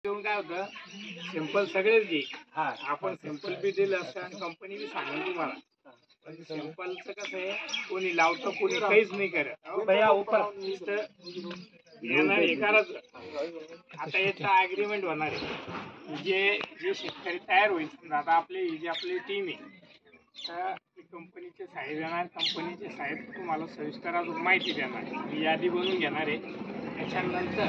घेऊन काय होतं सिंपल सगळेच घे आपण सिंपल बी दिलं असतं आणि कंपनी बी सांगेल तुम्हाला पण सिंपलचं कसं आहे कोणी लावतं कोणी काहीच नाही करत येणार एकाच आता याचा अग्रीमेंट होणार आहे जे जे शेतकरी तयार होईल समजा आता आपली जी आपली टीम आहे तर कंपनीचे साहेब येणार कंपनीचे साहेब तुम्हाला सविस्तर अजून माहिती देणार मी यादी बनवून घेणार आहे त्याच्यानंतर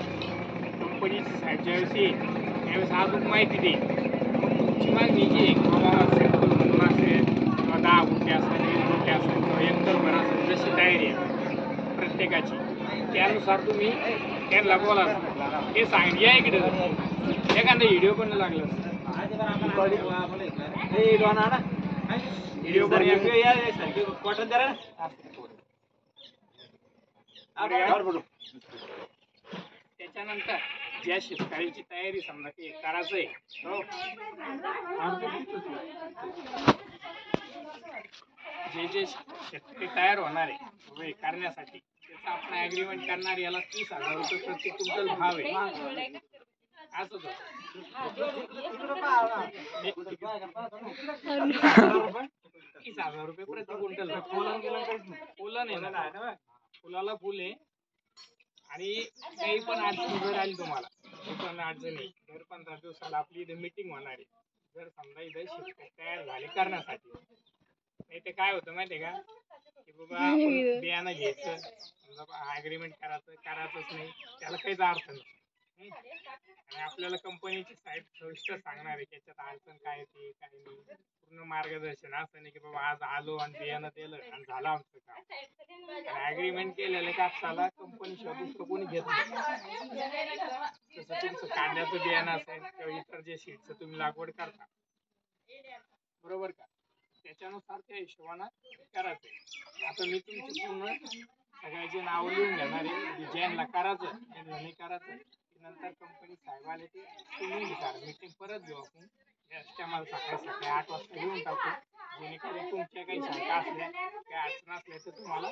कंपनीचे साहेब ज्यावेळेस येईल त्यावेळेस अजून माहिती देईल मग तुमची मागणी जी आहे किंवा सिंपल म्हणून असेल किंवा 10 गुंठे असेल 20 गुंठे असेल किंवा एकरभर असेल जशी तयारी आहे प्रत्येकाची त्यानुसार तुम्ही त्यांना बोला हे सांग या इकडे एखादा व्हिडिओ पण लागला व्हिडिओ पण कॉटन द्या त्याच्यानंतर ज्या शेतकऱ्याची तयारी समजा की करायचं आहे जे जे शेतकरी तयार होणार आहे करण्यासाठी त्याचा आपण ॲग्रीमेंट करणार याला 30,000 रुपये प्रति क्विंटल भाव आहे असंच 30,000 रुपये प्रति क्विंटल फुलं आहे ना फुलाला फुल आहे आणि काही पण अडचण जर आली तुम्हाला पण अडचणी दर 15 दिवसाला आपली इथे मीटिंग होणार आहे जर समजा इथे शेतकरी तयार झाले करण्यासाठी नाही ते काय होतं माहिती आहे का की बाबा आपण बियाणं घ्यायचं समजा ॲग्रीमेंट करायचंच नाही त्याला काहीच अर्थ नाही आणि आपल्याला कंपनीची साईड सविस्तर सांगणार आहे त्याच्यात अडचण काय येते काय नाही पूर्ण मार्गदर्शन असं नाही की बाबा आज आलो आणि बियाणं दिलं आणि झालं आमचं काम ॲग्रीमेंट केलेलं कापसाला कंपनी शिवाय दुसरं कोणी घेत नाही जसं तुमचं कांद्याचं बियाणं असेल किंवा इतर जे सीडचं तुम्ही लागवड करता बरोबर का त्याच्यानुसार त्या हिशोबानं करायचं आता मी तुमची पूर्ण सगळ्याचे नाव लिहून घेणार आहे ज्यांना करायचं ज्यांना नाही करायचं नंतर कंपनी साहेब आले ते लिहून घेणार मीटिंग परत घेऊ आपण मला सकाळी 8 वाजता घेऊन टाकू जेणेकरून तुमच्या काही शंका असल्या काही अडचण असल्या तर तुम्हाला